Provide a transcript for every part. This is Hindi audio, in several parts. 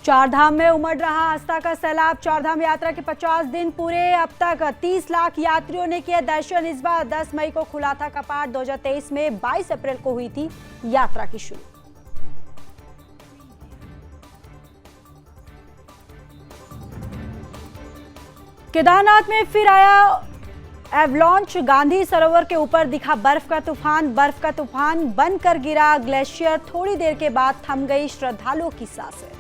चारधाम में उमड़ रहा आस्था का सैलाब। चारधाम यात्रा के 50 दिन पूरे, अब तक 30 लाख यात्रियों ने किया दर्शन। इस बार 10 मई को खुला था कपाट। 2023 में 22 अप्रैल को हुई थी यात्रा की शुरू। केदारनाथ में फिर आया एवलॉन्च। गांधी सरोवर के ऊपर दिखा बर्फ का तूफान। बर्फ का तूफान बनकर गिरा ग्लेशियर। थोड़ी देर के बाद थम गई श्रद्धालुओं की सांसें।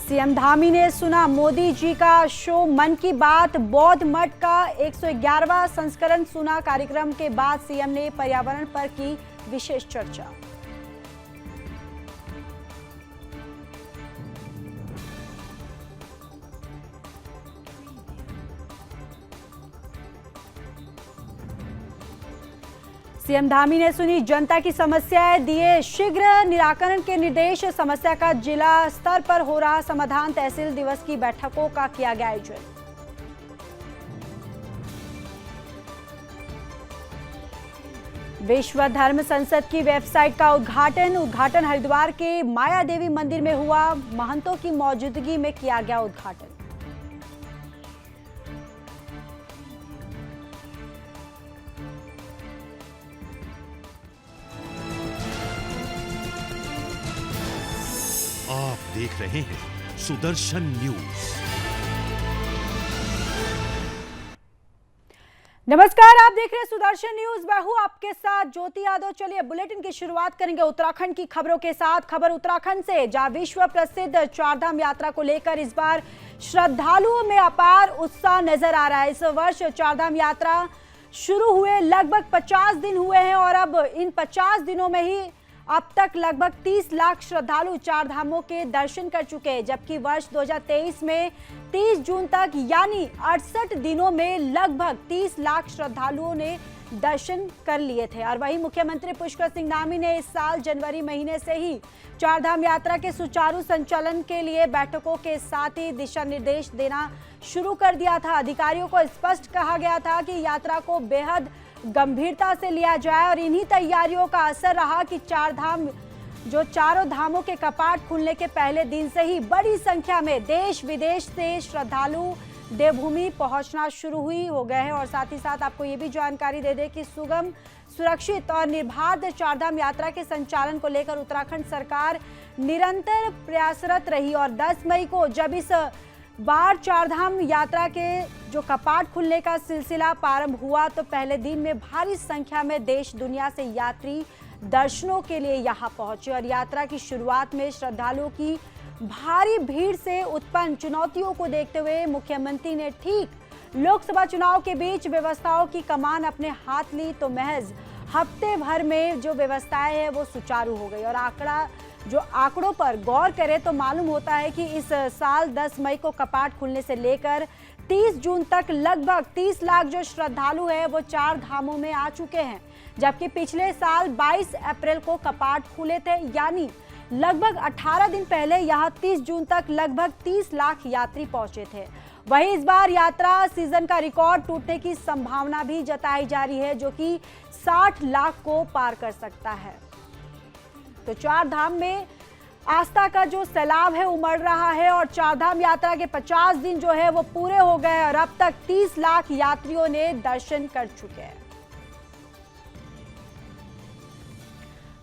सीएम धामी ने सुना मोदी जी का शो मन की बात। बौद्ध मठ का 111वां संस्करण सुना। कार्यक्रम के बाद सीएम ने पर्यावरण पर की विशेष चर्चा। सीएम धामी ने सुनी जनता की समस्याएं, दिए शीघ्र निराकरण के निर्देश। समस्या का जिला स्तर पर हो रहा समाधान। तहसील दिवस की बैठकों का किया गया आयोजन। विश्व धर्म संसद की वेबसाइट का उद्घाटन हरिद्वार के माया देवी मंदिर में हुआ। महंतों की मौजूदगी में किया गया उद्घाटन। आप देख रहे हैं सुदर्शन न्यूज। नमस्कार, आप देख रहे हैं सुदर्शन न्यूज। मैं हूं आपके साथ ज्योति यादव। चलिए बुलेटिन की शुरुआत करेंगे उत्तराखंड की खबरों के साथ। खबर उत्तराखंड से, जहां विश्व प्रसिद्ध चारधाम यात्रा को लेकर इस बार श्रद्धालुओं में अपार उत्साह नजर आ रहा है। इस वर्ष चारधाम यात्रा शुरू हुए लगभग 50 दिन हुए हैं और अब इन 50 दिनों में ही अब तक लगभग 30 लाख श्रद्धालु चार धामों के दर्शन कर चुके हैं। जबकि वर्ष 2023 में 30 जून तक यानी 68 दिनों में लगभग 30 लाख श्रद्धालुओं ने दर्शन कर लिए थे। और वहीं मुख्यमंत्री पुष्कर सिंह धामी ने इस साल जनवरी महीने से ही चारधाम यात्रा के सुचारू संचालन के लिए बैठकों के साथ ही दिशा निर्देश देना शुरू कर दिया था। अधिकारियों को स्पष्ट कहा गया था कि यात्रा को बेहद गंभीरता से लिया जाए और इन्हीं तैयारियों का असर रहा कि चारों धामों के कपाट खुलने के पहले दिन से ही बड़ी संख्या में देश विदेश से श्रद्धालु देवभूमि पहुंचना शुरू हो गए हैं। और साथ ही साथ आपको ये भी जानकारी दे दें कि सुगम, सुरक्षित और निर्बाध चारधाम यात्रा के संचालन को लेकर उत्तराखंड सरकार निरंतर प्रयासरत रही। और 10 मई को जब इस बार चारधाम यात्रा के जो कपाट खुलने का सिलसिला प्रारंभ हुआ तो पहले दिन में भारी संख्या में देश दुनिया से यात्री दर्शनों के लिए यहां पहुंचे। और यात्रा की शुरुआत में श्रद्धालुओं की भारी भीड़ से उत्पन्न चुनौतियों को देखते हुए मुख्यमंत्री ने ठीक लोकसभा चुनाव के बीच व्यवस्थाओं की कमान अपने हाथ ली तो महज हफ्ते भर में जो व्यवस्थाएं हैं वो सुचारू हो गई। और आंकड़ों पर गौर करें तो मालूम होता है कि इस साल 10 मई को कपाट खुलने से लेकर 30 जून तक लगभग 30 लाख जो श्रद्धालु हैं वो चार धामों में आ चुके हैं। जबकि पिछले साल 22 अप्रैल को कपाट खुले थे, यानी लगभग 18 दिन पहले यहाँ 30 जून तक लगभग 30 लाख यात्री पहुंचे थे। वहीं इस बार यात्रा सीजन का रिकॉर्ड टूटने की संभावना भी जताई जा रही है, जो कि 60 लाख को पार कर सकता है। तो चार धाम में आस्था का जो सैलाब है उमड़ रहा है और चारधाम यात्रा के 50 दिन जो है वो पूरे हो गए और अब तक 30 लाख यात्रियों ने दर्शन कर चुके हैं।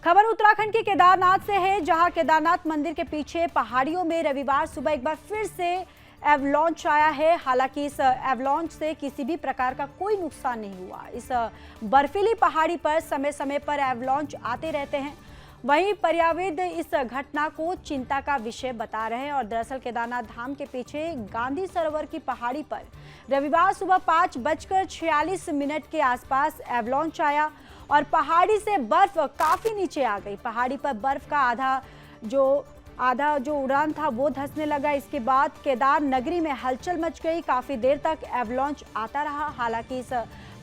खबर उत्तराखंड के केदारनाथ से है, जहां केदारनाथ मंदिर के पीछे पहाड़ियों में रविवार सुबह एक बार फिर से एवलॉन्च आया है। हालांकि इस एवलॉन्च से किसी भी प्रकार का कोई नुकसान नहीं हुआ। इस बर्फीली पहाड़ी पर समय समय पर एवलॉन्च आते रहते हैं। वहीं पर्यावरण इस घटना को चिंता का विषय बता रहे हैं। और दरअसल केदारनाथ धाम के पीछे गांधी सरोवर की पहाड़ी पर रविवार सुबह 5:46 के आसपास एवलॉन्च आया और पहाड़ी से बर्फ काफी नीचे आ गई। पहाड़ी पर बर्फ का आधा जो उड़ान था वो धंसने लगा। इसके बाद केदार नगरी में हलचल मच गई। काफी देर तक एवलॉन्च आता रहा। हालांकि इस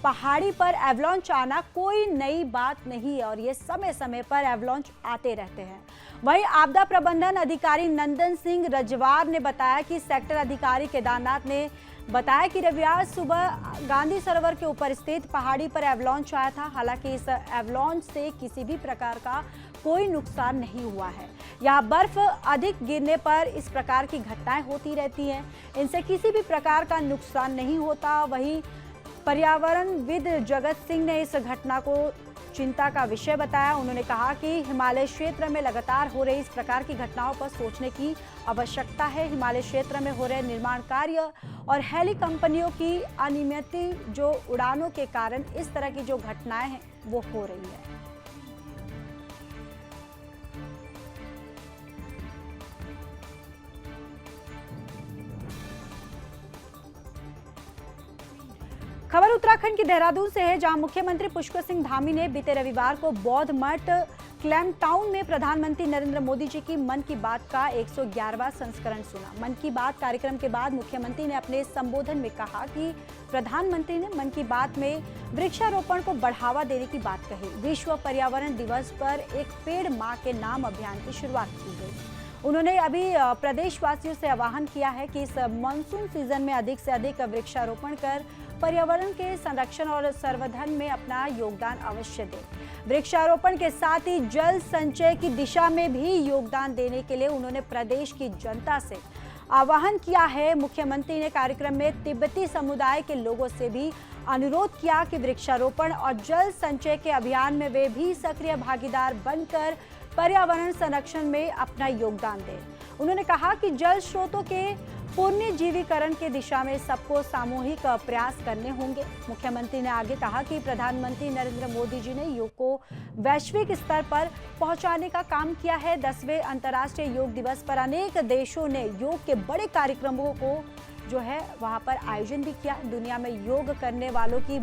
पहाड़ी पर एवलांच आना कोई नई बात नहीं है और ये समय समय पर एवलांच आते रहते हैं। वहीं आपदा प्रबंधन अधिकारी नंदन सिंह रजवार ने बताया कि सेक्टर अधिकारी केदारनाथ ने बताया कि रविवार सुबह गांधी सरोवर के ऊपर स्थित पहाड़ी पर एवलांच आया था। हालांकि इस एवलांच से किसी भी प्रकार का कोई नुकसान नहीं हुआ है। यहाँ बर्फ अधिक गिरने पर इस प्रकार की घटनाएं होती रहती हैं, इनसे किसी भी प्रकार का नुकसान नहीं होता। वहीं पर्यावरणविद जगत सिंह ने इस घटना को चिंता का विषय बताया। उन्होंने कहा कि हिमालय क्षेत्र में लगातार हो रही इस प्रकार की घटनाओं पर सोचने की आवश्यकता है। हिमालय क्षेत्र में हो रहे निर्माण कार्य और हेली कंपनियों की अनियमित जो उड़ानों के कारण इस तरह की जो घटनाएं हैं वो हो रही है। खबर उत्तराखंड की देहरादून से है, जहां मुख्यमंत्री पुष्कर सिंह धामी ने बीते रविवार को बौद्ध मठ क्लैम्पटाउन में प्रधानमंत्री नरेंद्र मोदी जी की मन की बात का 111वां संस्करण सुना। मन की बात कार्यक्रम के बाद मुख्यमंत्री ने अपने संबोधन में कहा कि प्रधानमंत्री ने मन की बात में वृक्षारोपण को बढ़ावा देने की बात कही। विश्व पर्यावरण दिवस पर एक पेड़ मां के नाम अभियान की शुरुआत की गई। उन्होंने अभी प्रदेशवासियों से आह्वान किया है कि इस मानसून सीजन में अधिक से अधिक वृक्षारोपण कर पर्यावरण के संरक्षण और संवर्धन में अपना योगदान अवश्य दें। वृक्षारोपण के साथ ही जल संचय की दिशा में भी योगदान देने के लिए उन्होंने प्रदेश की जनता से आह्वान किया है। मुख्यमंत्री ने कार्यक्रम में तिब्बती समुदाय के लोगों से भी अनुरोध किया कि वृक्षारोपण और जल संचय के अभियान में वे भी सक्रिय भागीदार बनकर पर्यावरण संरक्षण में अपना योगदान दें। उन्होंने कहा कि जल स्रोतों के पुनर्जीवीकरण की दिशा में सबको सामूहिक प्रयास करने होंगे। मुख्यमंत्री ने आगे कहा कि प्रधानमंत्री नरेंद्र मोदी जी ने योग को वैश्विक स्तर पर पहुंचाने का काम किया है। 10वें अंतर्राष्ट्रीय योग दिवस पर अनेक देशों ने योग के बड़े कार्यक्रमों को जो है वहां पर आयोजन भी किया। दुनिया में योग करने वालों की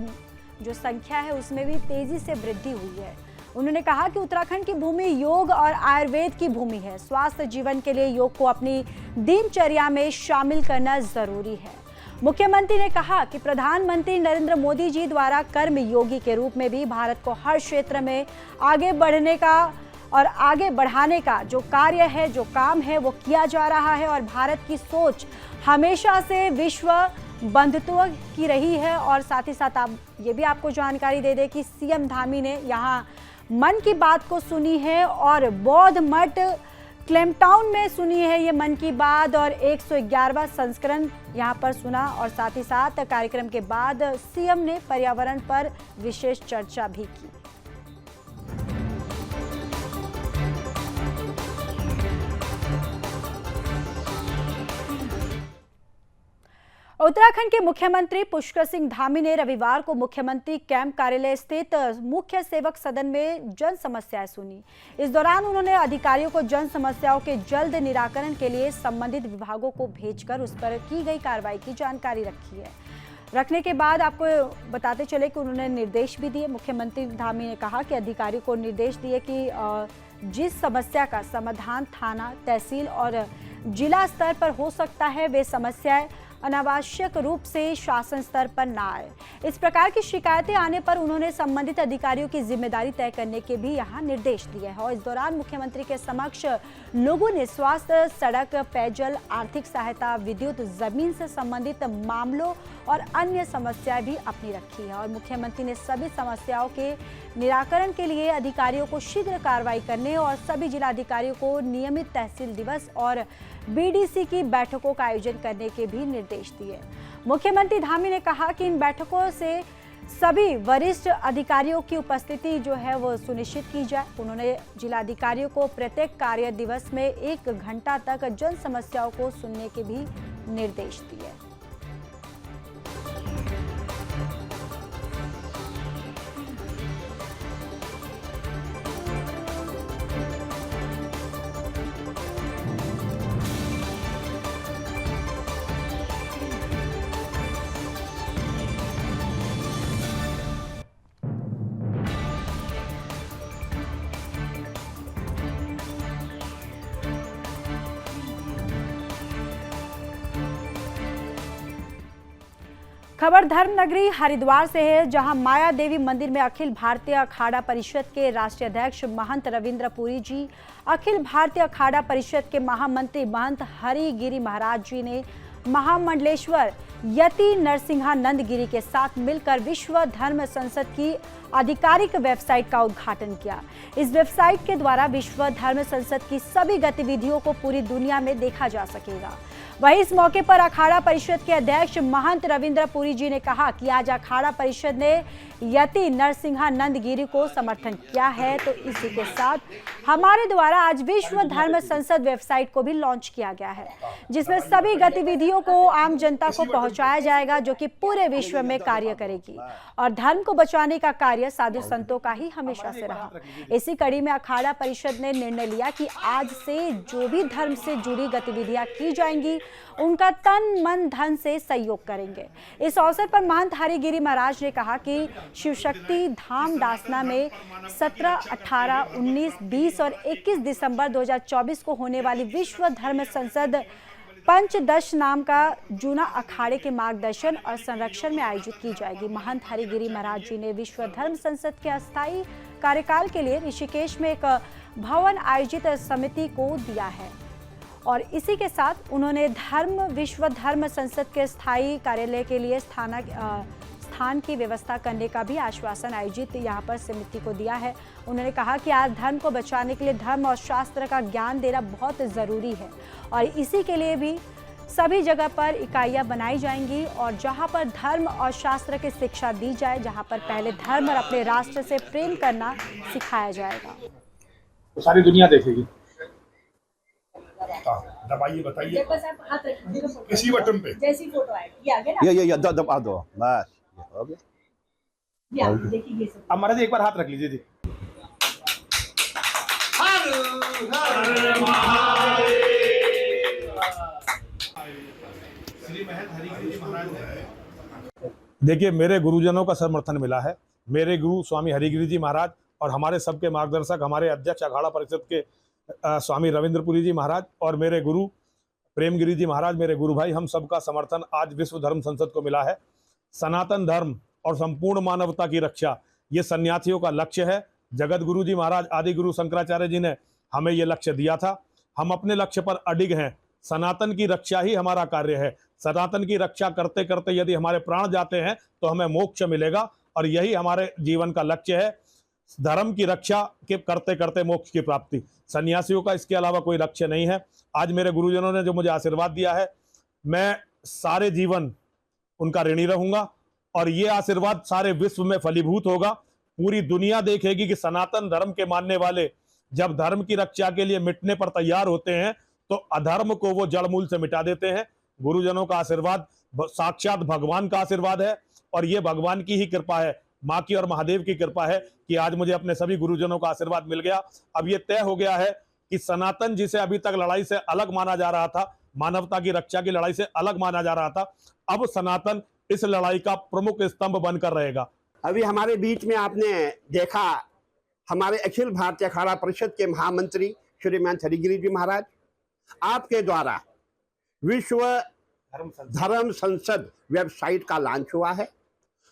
जो संख्या है उसमें भी तेजी से वृद्धि हुई है। उन्होंने कहा कि उत्तराखंड की भूमि योग और आयुर्वेद की भूमि है। स्वास्थ्य जीवन के लिए योग को अपनी दिनचर्या में शामिल करना जरूरी है। मुख्यमंत्री ने कहा कि प्रधानमंत्री नरेंद्र मोदी जी द्वारा कर्म योगी के रूप में भी भारत को हर क्षेत्र में आगे बढ़ने का और आगे बढ़ाने का जो कार्य है, जो काम है वो किया जा रहा है। और भारत की सोच हमेशा से विश्व बंधुत्व की रही है। और साथ ही साथ आप ये भी आपको जानकारी दे दें कि सीएम धामी ने यहाँ मन की बात को सुनी है और बौद्ध मठ क्लैम्पटाउन में सुनी है ये मन की बात और 111वां संस्करण यहाँ पर सुना। और साथ ही साथ कार्यक्रम के बाद सीएम ने पर्यावरण पर विशेष चर्चा भी की। उत्तराखंड के मुख्यमंत्री पुष्कर सिंह धामी ने रविवार को मुख्यमंत्री कैंप कार्यालय स्थित मुख्य सेवक सदन में जन समस्याएं सुनी। इस दौरान उन्होंने अधिकारियों को जन समस्याओं के जल्द निराकरण के लिए संबंधित विभागों को भेजकर उस पर की गई कार्रवाई की जानकारी रखने के बाद आपको बताते चले कि उन्होंने निर्देश भी दिए। मुख्यमंत्री धामी ने कहा कि अधिकारियों को निर्देश दिए कि जिस समस्या का समाधान थाना, तहसील और जिला स्तर पर हो सकता है वे समस्याएं अनावश्यक रूप से शासन स्तर पर न आए। इस प्रकार की शिकायतें आने पर उन्होंने संबंधित अधिकारियों की जिम्मेदारी तय करने के भी यहाँ निर्देश दिए हैं। और इस दौरान मुख्यमंत्री के समक्ष लोगों ने स्वास्थ्य, सड़क, पेयजल, आर्थिक सहायता, विद्युत, जमीन से संबंधित मामलों और अन्य समस्याएं भी अपनी रखी है। और मुख्यमंत्री ने सभी समस्याओं के निराकरण के लिए अधिकारियों को शीघ्र कार्रवाई करने और सभी जिलाधिकारियों को नियमित तहसील दिवस और बीडीसी की बैठकों का आयोजन करने के भी निर्देश दिए। मुख्यमंत्री धामी ने कहा कि इन बैठकों से सभी वरिष्ठ अधिकारियों की उपस्थिति जो है वो सुनिश्चित की जाए। उन्होंने जिलाधिकारियों को प्रत्येक कार्य दिवस में 1 घंटा तक जन समस्याओं को सुनने के भी निर्देश दिए। खबर धर्म नगरी हरिद्वार से है, जहां माया देवी मंदिर में अखिल भारतीय अखाड़ा परिषद के राष्ट्रीय अध्यक्ष महंत रविंद्र पुरी जी, अखिल भारतीय अखाड़ा परिषद के महामंत्री महंत हरिगिरी महाराज जी ने महामंडलेश्वर यति नरसिंहानंद गिरी के साथ मिलकर विश्व धर्म संसद की आधिकारिक वेबसाइट का उद्घाटन किया। इस वेबसाइट के द्वारा विश्व धर्म संसद की सभी गतिविधियों को पूरी दुनिया में देखा जा सकेगा। वहीं इस मौके पर अखाड़ा परिषद के अध्यक्ष महंत रविंद्र पुरी जी ने कहा कि आज अखाड़ा परिषद ने यति नरसिंहानंद गिरी को समर्थन किया है, तो इसी के साथ हमारे द्वारा आज विश्व धर्म संसद वेबसाइट को भी लॉन्च किया गया है, जिसमें सभी गतिविधियों को आम जनता को पहुंचाया जाएगा, जो कि पूरे विश्व में कार्य करेगी। और धर्म को बचाने का कार्य साधु संतों का ही हमेशा से रहा। इसी कड़ी में अखाड़ा परिषद ने निर्णय लिया कि आज से जो भी धर्म से जुड़ी गतिविधियां की जाएंगी, उनका तन मन धन से सहयोग करेंगे। इस अवसर पर महंत हरिगिरी महाराज ने कहा कि शिव शक्ति धाम दासना में 17, 18, 19, 20 और 21 दिसंबर 2024 को होने वाली विश्व धर्म संसद पंचदश नाम का जूना अखाड़े के मार्गदर्शन और संरक्षण में आयोजित की जाएगी। महंत हरिगिरी महाराज जी ने विश्व धर्म संसद के अस्थायी कार्यकाल के लिए ऋषिकेश में एक भवन आयोजित समिति को दिया है और इसी के साथ उन्होंने विश्व धर्म संसद के स्थायी कार्यालय के लिए स्थान की व्यवस्था करने का भी आश्वासन आयोजित यहाँ पर समिति को दिया है। उन्होंने कहा कि आज धर्म को बचाने के लिए धर्म और शास्त्र का ज्ञान देना बहुत ज़रूरी है और इसी के लिए भी सभी जगह पर इकाइयाँ बनाई जाएंगी और जहाँ पर धर्म और शास्त्र की शिक्षा दी जाए, जहाँ पर पहले धर्म और अपने राष्ट्र से प्रेम करना सिखाया जाएगा। तो सारी दुनिया देखेगी। दबाइए, बताइए किसी बटन पे जैसी फोटो आएगी, ये आ गया ना? ये दबा दो बस, हो गया। ये आप देखिए ये सब। अब महाराज एक बार हाथ रख लीजिए जी। श्री महंत हरिगिरी जी महाराज। देखिए, मेरे गुरुजनों का समर्थन मिला है। मेरे गुरु स्वामी हरिगिरी जी महाराज और हमारे सबके मार्गदर्शक, हमारे अध्यक्ष अखाड़ा परिषद के स्वामी रविंद्र पुरी जी महाराज और मेरे गुरु प्रेमगिरी जी महाराज, मेरे गुरु भाई, हम सबका समर्थन आज विश्व धर्म संसद को मिला है। सनातन धर्म और संपूर्ण मानवता की रक्षा ये सन्यासियों का लक्ष्य है। जगत गुरु जी महाराज आदि गुरु शंकराचार्य जी ने हमें ये लक्ष्य दिया था। हम अपने लक्ष्य पर अडिग हैं। सनातन की रक्षा ही हमारा कार्य है। सनातन की रक्षा करते करते यदि हमारे प्राण जाते हैं तो हमें मोक्ष मिलेगा और यही हमारे जीवन का लक्ष्य है, धर्म की रक्षा के करते करते मोक्ष की प्राप्ति। सन्यासियों का इसके अलावा कोई लक्ष्य नहीं है। आज मेरे गुरुजनों ने जो मुझे आशीर्वाद दिया है, मैं सारे जीवन उनका ऋणी रहूंगा और ये आशीर्वाद सारे विश्व में फलीभूत होगा। पूरी दुनिया देखेगी कि सनातन धर्म के मानने वाले जब धर्म की रक्षा के लिए मिटने पर तैयार होते हैं तो अधर्म को वो जड़मूल से मिटा देते हैं। गुरुजनों का आशीर्वाद साक्षात भगवान का आशीर्वाद है और ये भगवान की ही कृपा है, माँ की और महादेव की कृपा है कि आज मुझे अपने सभी गुरुजनों का आशीर्वाद मिल गया। अब ये तय हो गया है कि सनातन, जिसे अभी तक लड़ाई से अलग माना जा रहा था, मानवता की रक्षा की लड़ाई से अलग माना जा रहा था, अब सनातन इस लड़ाई का प्रमुख स्तंभ बनकर रहेगा। अभी हमारे बीच में आपने देखा हमारे अखिल भारतीय अखाड़ा परिषद के महामंत्री श्री महंत हरिगिरी जी महाराज, आपके द्वारा विश्व धर्म संसद वेबसाइट का लॉन्च हुआ है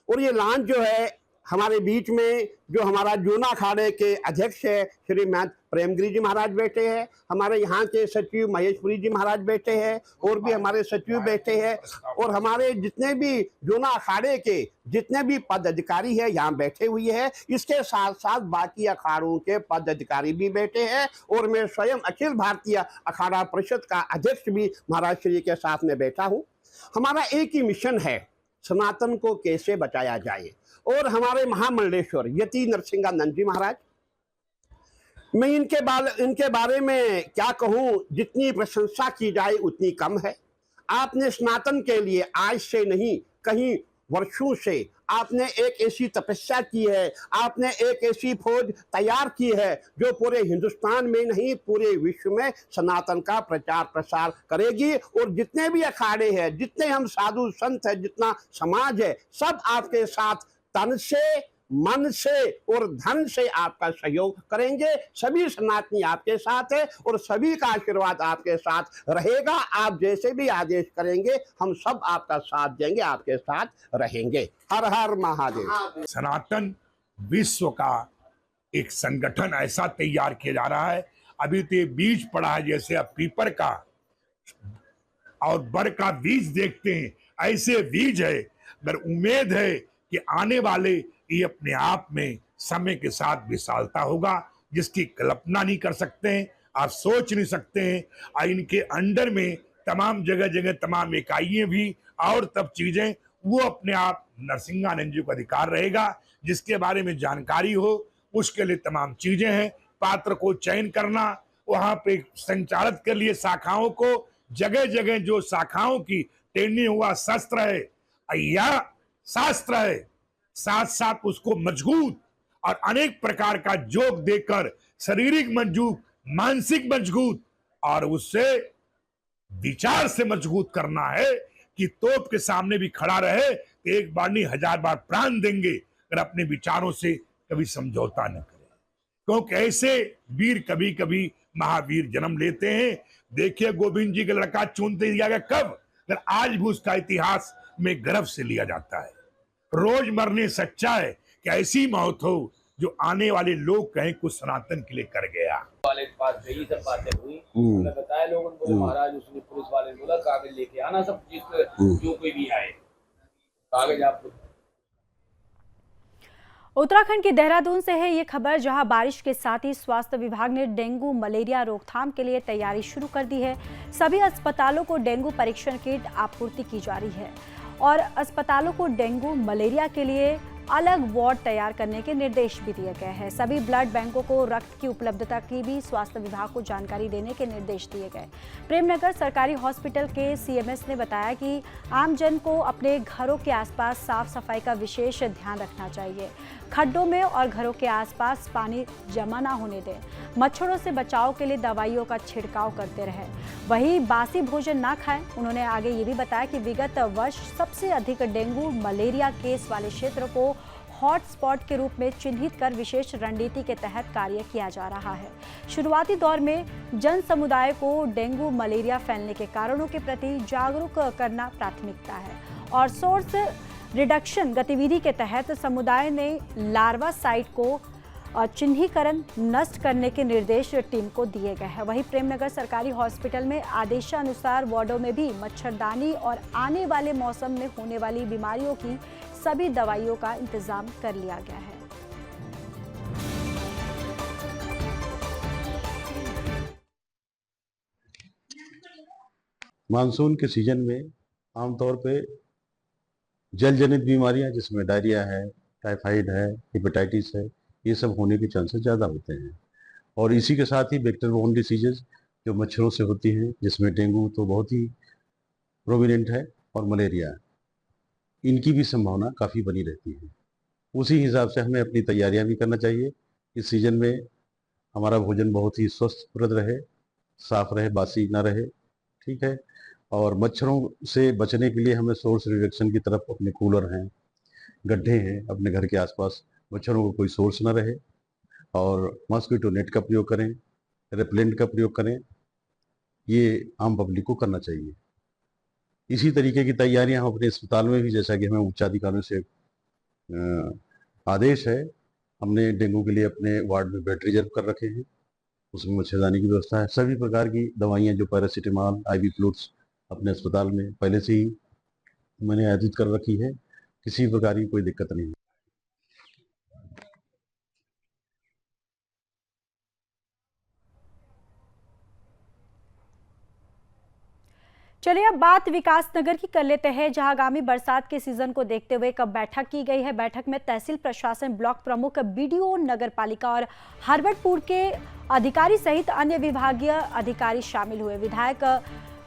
और ये लॉन्च जो है हमारे बीच में जो हमारा जूना अखाड़े के अध्यक्ष है श्री महंत प्रेमगिरी जी महाराज बैठे हैं, हमारे यहाँ के सचिव महेशपुरी जी महाराज बैठे हैं और भी हमारे सचिव बैठे हैं और हमारे जितने भी जूना अखाड़े के जितने भी पद अधिकारी है यहाँ बैठे हुए हैं। इसके साथ साथ बाकी अखाड़ों के पद अधिकारी भी बैठे हैं और मैं स्वयं अखिल भारतीय अखाड़ा परिषद का अध्यक्ष भी महाराज श्री के साथ में बैठा हूँ। हमारा एक ही मिशन है, सनातन को कैसे बचाया जाए। और हमारे महामंडलेश्वर यति नरसिंहानंद जी महाराज, मैं इनके बारे में क्या कहूँ, जितनी प्रशंसा की जाए उतनी कम है। आपने सनातन के लिए आज से नहीं कहीं वर्षों से आपने एक ऐसी तपस्या की है, आपने एक ऐसी फौज तैयार की है जो पूरे हिंदुस्तान में नहीं पूरे विश्व में सनातन का प्रचार प्रसार करेगी। और जितने भी अखाड़े हैं, जितने हम साधु संत हैं, जितना समाज है, सब आपके साथ तन से मन से और धन से आपका सहयोग करेंगे। सभी सनातनी आपके साथ है और सभी का आशीर्वाद आपके साथ रहेगा। आप जैसे भी आदेश करेंगे हम सब आपका साथ देंगे, आपके साथ रहेंगे। हर हर महादेव। सनातन विश्व का एक संगठन ऐसा तैयार किया जा रहा है। अभी तो ये बीज पड़ा है, जैसे अब पीपर का और बर का बीज देखते हैं, ऐसे बीज है। अगर उम्मीद है कि आने वाले ये अपने आप में समय के साथ विशालता होगा, जिसकी कल्पना नहीं कर सकते हैं, आप सोच नहीं सकते हैं। और इनके अंडर में तमाम जगह जगह तमाम इकाइयां भी और तब चीजें, वो अपने आप नरसिंहानंद जी को अधिकार रहेगा। जिसके बारे में जानकारी हो उसके लिए तमाम चीजें हैं। पात्र को चयन करना, वहां पे संचालित कर लिए शाखाओं को, जगह जगह जो शाखाओं की ट्रेनिंग हुआ शस्त्र है या शास्त्र है, साथ साथ उसको मजबूत और अनेक प्रकार का योग देकर शारीरिक मजबूत, मानसिक मजबूत और उससे विचार से मजबूत करना है कि तोप के सामने भी खड़ा रहे तो एक बार नहीं 1000 बार प्राण देंगे अगर अपने विचारों से कभी समझौता न करे। क्योंकि ऐसे वीर कभी कभी महावीर जन्म लेते हैं। देखिए गोविंद जी का लड़का चुनते दिया गया कब, अगर आज भी उसका इतिहास में गर्व से लिया जाता है। रोज मरने सच्चा है कि ऐसी मौत हो जो आने वाले लोग कहें कुछ सनातन के लिए कर गया। वाले के पास गई, सब बातें हुई, उन्होंने बताया, लोगों ने बोले महाराज, उसने पुलिस वाले ने बोला कागज लेके आना, सब चीज जो कोई भी आए कागज आपको। उत्तराखंड के देहरादून से है ये खबर, जहां बारिश के साथ ही स्वास्थ्य विभाग ने डेंगू मलेरिया रोकथाम के लिए तैयारी शुरू कर दी है। सभी अस्पतालों को डेंगू परीक्षण किट आपूर्ति की जा रही है और अस्पतालों को डेंगू मलेरिया के लिए अलग वार्ड तैयार करने के निर्देश भी दिए गए हैं। सभी ब्लड बैंकों को रक्त की उपलब्धता की भी स्वास्थ्य विभाग को जानकारी देने के निर्देश दिए गए। प्रेमनगर सरकारी हॉस्पिटल के सीएमएस ने बताया कि आमजन को अपने घरों के आसपास साफ सफाई का विशेष ध्यान रखना चाहिए। खड्डों में और घरों के आसपास पानी जमा ना होने दें। मच्छरों से बचाव के लिए दवाइयों का छिड़काव करते रहें। वहीं बासी भोजन ना खाएं। उन्होंने आगे ये भी बताया कि विगत वर्ष सबसे अधिक डेंगू मलेरिया केस वाले क्षेत्र को हॉट स्पॉट के रूप में चिन्हित कर विशेष रणनीति के तहत कार्य किया जा रहा है। शुरुआती दौर में जन समुदाय को डेंगू मलेरिया फैलने के कारणों के प्रति जागरूक करना प्राथमिकता है और सोर्स रिडक्शन गतिविधि के तहत समुदाय ने लार्वा साइट को चिन्हीकरण नष्ट करने के निर्देश टीम को दिए गए हैं। वहीं प्रेमनगर सरकारी हॉस्पिटल में आदेशानुसार वार्डों में भी मच्छरदानी और आने वाले मौसम में होने वाली बीमारियों की सभी दवाइयों का इंतजाम कर लिया गया है। मानसून के सीजन में आमतौर पे जल जनित बीमारियां जिसमें डायरिया है, टाइफाइड है, हेपेटाइटिस है, ये सब होने के चांसेस ज़्यादा होते हैं। और इसी के साथ ही वेक्टर बोर्न डिसीजेज जो मच्छरों से होती हैं, जिसमें डेंगू तो बहुत ही प्रोमिनेंट है और मलेरिया, इनकी भी संभावना काफ़ी बनी रहती है। उसी हिसाब से हमें अपनी तैयारियां भी करना चाहिए। इस सीज़न में हमारा भोजन बहुत ही स्वस्थप्रद रहे, साफ रहे, बासी ना रहे, ठीक है। और मच्छरों से बचने के लिए हमें सोर्स रिडक्शन की तरफ अपने कूलर हैं, गड्ढे हैं, अपने घर के आसपास मच्छरों को कोई सोर्स ना रहे और मॉस्किटो नेट का प्रयोग करें, रेपेलेंट का प्रयोग करें। ये आम पब्लिक को करना चाहिए। इसी तरीके की तैयारियां हम अपने अस्पताल में भी, जैसा कि हमें उच्चाधिकारियों से आदेश है, हमने डेंगू के लिए अपने वार्ड में बेड रिजर्व कर रखे हैं, उसमें मच्छरदानी की व्यवस्था है। सभी प्रकार की दवाइयाँ जो पैरासीटामॉल, IV फ्लूइड्स अपने अस्पताल में पहले से ही मैंने आयोजित कर रखी है। किसी प्रकार की कोई दिक्कत नहीं है। चलिए अब बात विकासनगर की कर लेते हैं, जहां आगामी बरसात के सीजन को देखते हुए कब बैठक की गई है। बैठक में तहसील प्रशासन, ब्लॉक प्रमुख, BDO, नगर पालिका और हरवटपुर के अधिकारी सहित अन्य विभागीय अधिकारी शामिल हुए। विधायक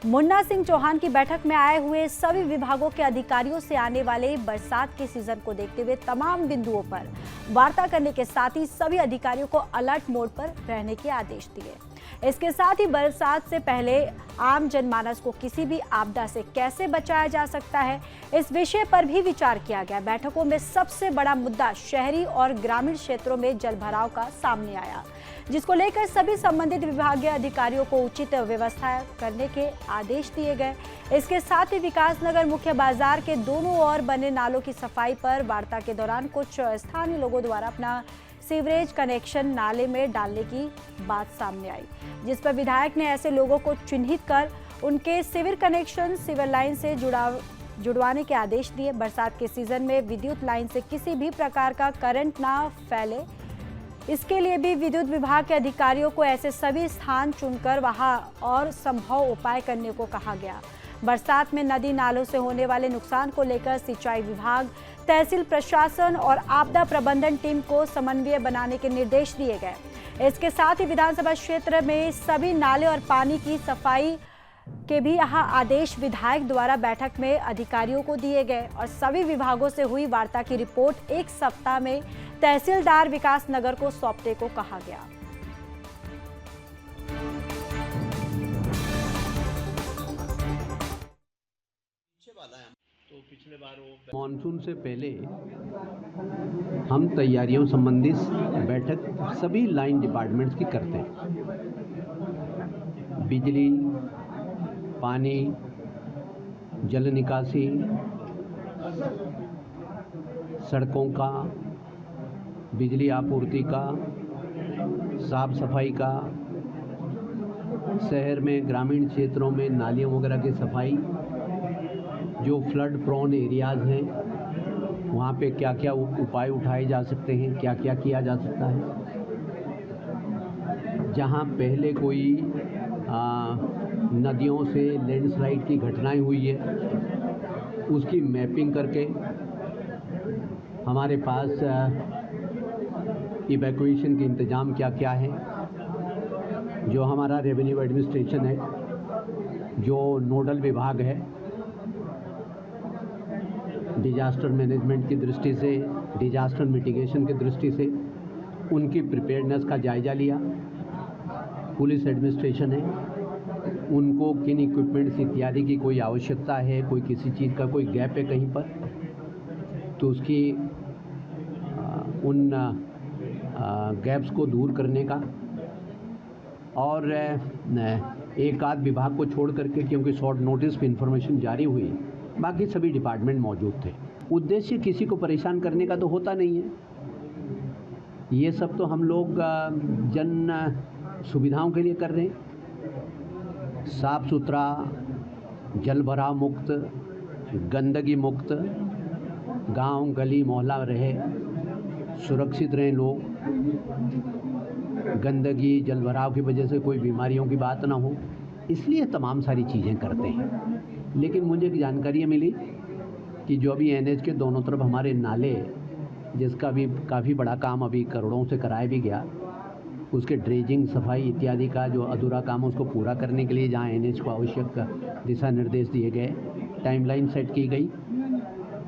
मुन्ना सिंह चौहान की बैठक में आए हुए सभी विभागों के अधिकारियों से आने वाले बरसात के सीजन को देखते हुए तमाम बिंदुओं पर वार्ता करने के साथ ही सभी अधिकारियों को अलर्ट मोड पर रहने के आदेश दिए। इसके साथ ही बरसात से पहले आम जनमानस को किसी भी आपदा से कैसे बचाया जा सकता है, इस विषय पर भी विचार किया गया। बैठकों में सबसे बड़ा मुद्दा शहरी और ग्रामीण क्षेत्रों में जलभराव का सामने आया, जिसको लेकर सभी संबंधित विभागीय अधिकारियों को उचित व्यवस्था करने के आदेश दिए गए। इसके साथ ही विकासनगर मुख्य बाजार के दोनों ओर बने नालों की सफाई पर वार्ता के दौरान कुछ स्थानीय लोगों द्वारा अपना सीवरेज कनेक्शन नाले में डालने की बात सामने आई, जिस पर विधायक ने ऐसे लोगों को चिन्हित कर उनके सीवर कनेक्शन सीवर लाइन से जुड़वाने के आदेश दिए। बरसात के सीजन में विद्युत लाइन से किसी भी प्रकार का करंट ना फैले, इसके लिए भी विद्युत विभाग के अधिकारियों को ऐसे सभी स्थान चुनकर वहां और संभव उपाय करने को कहा गया। बरसात में नदी नालों से होने वाले नुकसान को लेकर सिंचाई विभाग, तहसील प्रशासन और आपदा प्रबंधन टीम को समन्वय बनाने के निर्देश दिए गए। इसके साथ ही विधानसभा क्षेत्र में सभी नाले और पानी की सफाई के भी यहाँ आदेश विधायक द्वारा बैठक में अधिकारियों को दिए गए और सभी विभागों से हुई वार्ता की रिपोर्ट 1 सप्ताह में तहसीलदार विकासनगर को सौंपने को कहा गया। मानसून से पहले हम तैयारियों संबंधित बैठक सभी लाइन डिपार्टमेंट्स की करते हैं। बिजली, पानी, जल निकासी, सड़कों का, बिजली आपूर्ति का, साफ सफाई का, शहर में ग्रामीण क्षेत्रों में नालियों वगैरह की सफाई, जो फ्लड प्रोन एरियाज़ हैं वहाँ पे क्या क्या उपाय उठाए जा सकते हैं, क्या क्या किया जा सकता है। जहाँ पहले कोई नदियों से लैंडस्लाइड की घटनाएं हुई है, उसकी मैपिंग करके हमारे पास इवैक्यूएशन के इंतज़ाम क्या क्या है। जो हमारा रेवेन्यू एडमिनिस्ट्रेशन है, जो नोडल विभाग है, डिजास्टर मैनेजमेंट की दृष्टि से, डिजास्टर मिटिगेशन की दृष्टि से उनकी प्रिपेयर्डनेस का जायज़ा लिया। पुलिस एडमिनिस्ट्रेशन है, उनको किन इक्विपमेंट्स इत्यादि की कोई आवश्यकता है, कोई किसी चीज़ का कोई गैप है कहीं पर, तो उसकी उन गैप्स को दूर करने का। और एक आध विभाग को छोड़ करके, क्योंकि शॉर्ट नोटिस पे इंफॉर्मेशन जारी हुई, बाकी सभी डिपार्टमेंट मौजूद थे। उद्देश्य किसी को परेशान करने का तो होता नहीं है, ये सब तो हम लोग जन सुविधाओं के लिए कर रहे हैं। साफ सुथरा, जल भराव मुक्त, गंदगी मुक्त गांव, गली, मोहल्ला रहे, सुरक्षित रहें लोग, गंदगी, जल भराव की वजह से कोई बीमारियों की बात ना हो, इसलिए तमाम सारी चीज़ें करते हैं। लेकिन मुझे एक जानकारी मिली कि जो अभी एनएच के दोनों तरफ हमारे नाले, जिसका भी काफ़ी बड़ा काम अभी करोड़ों से कराया भी गया, उसके ड्रेजिंग, सफाई इत्यादि का जो अधूरा काम, उसको पूरा करने के लिए जहाँ एनएच को आवश्यक दिशा निर्देश दिए गए, टाइमलाइन सेट की गई,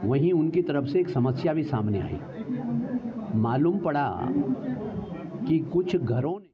वहीं उनकी तरफ से एक समस्या भी सामने आई। मालूम पड़ा कि कुछ घरों ने